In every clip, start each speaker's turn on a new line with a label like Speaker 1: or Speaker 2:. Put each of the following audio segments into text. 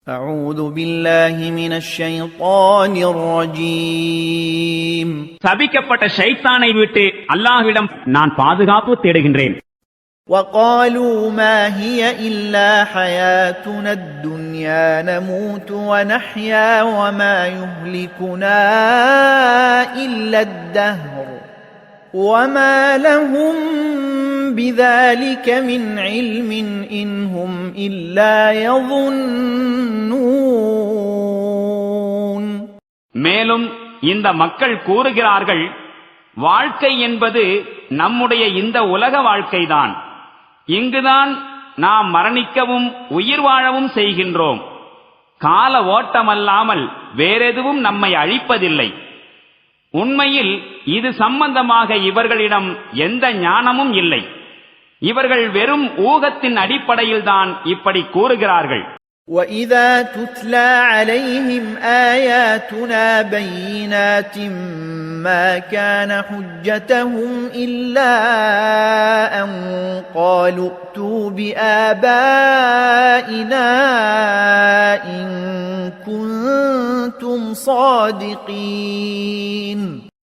Speaker 1: أعوذ بالله من الشيطان الرجيم
Speaker 2: சபிக்கப்பட்ட ஷைத்தானை விட்டு அல்லாஹ்விடம் நான் பாதுகாப்பு தேடுகின்றேன்.
Speaker 1: وقالوا ما هي إلا حياتنا الدنيا نموت ونحيا وما يهلكنا إلا الدهر وما لهم بذلك من علم إن هم إلا يظنون.
Speaker 2: மேலும் இந்த மக்கள் கூறுகிறார்கள், வாழ்க்கை என்பது நம்முடைய இந்த உலக வாழ்க்கைதான். இங்குதான் நாம் மரணிக்கவும் உயிர் வாழவும் செய்கின்றோம். கால ஓட்டமல்லாமல் வேறெதுவும் நம்மை அழிப்பதில்லை. உண்மையில் இது சம்பந்தமாக இவர்களிடம் எந்த ஞானமும் இல்லை. இவர்கள் வெறும் ஊகத்தின் அடிப்படையில்தான் இப்படி கூறுகிறார்கள்.
Speaker 1: وَإِذَا تُتْلَى عَلَيْهِمْ آيَاتُنَا بَيِّنَاتٍ مَا كَانَ حُجَّتَهُمْ إِلَّا أَن قَالُوا ائْتُوا بِآبَائِنَا إِن كُنتُمْ صَادِقِينَ.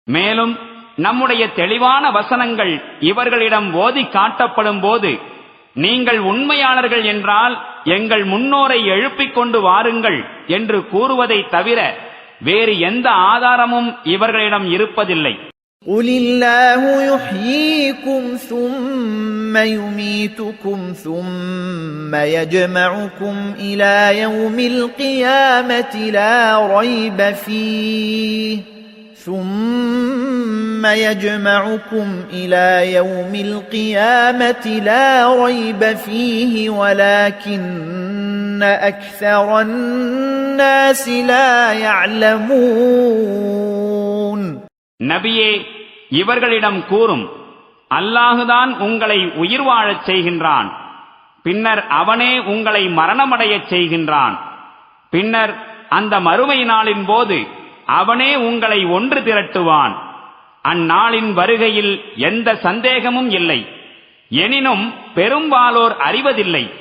Speaker 2: மேலும் நம்முடைய தெளிவான வசனங்கள் இவர்களிடம் ஓதி காட்டப்படும் போது, நீங்கள் உண்மையாளர்கள் என்றால் எங்கள் முன்னோரை எழுப்பிக் கொண்டு வாருங்கள் என்று கூறுவதை தவிர வேறு எந்த ஆதாரமும் இவர்களிடம் இருப்பதில்லை.
Speaker 1: قُلِ اللَّهُ يُحْيِيكُمْ ثُمَّ يُمِيتُكُمْ ثُمَّ يَجْمَعُكُمْ إِلَى يَوْمِ الْقِيَامَةِ لَا رَيْبَ فِيهِ ثُمَّ يَجْمَعُكُمْ إِلَى يَوْمِ الْقِيَامَةِ لَا رَيْبَ فِيهِ وَلَكِنَّ أَكْثَرَ النَّاسِ لَا يَعْلَمُونَ.
Speaker 2: நபியே, இவர்களிடம் கூறும், அல்லாஹுதான் உங்களை உயிர் வாழச் செய்கின்றான். பின்னர் அவனே உங்களை மரணமடையச் செய்கின்றான். பின்னர் அந்த மறுமை நாளின் போது அவனே உங்களை ஒன்று திரட்டுவான். அந்நாளின் வருகையில் எந்த சந்தேகமும் இல்லை. எனினும் பெரும்பாலோர் அறிவதில்லை.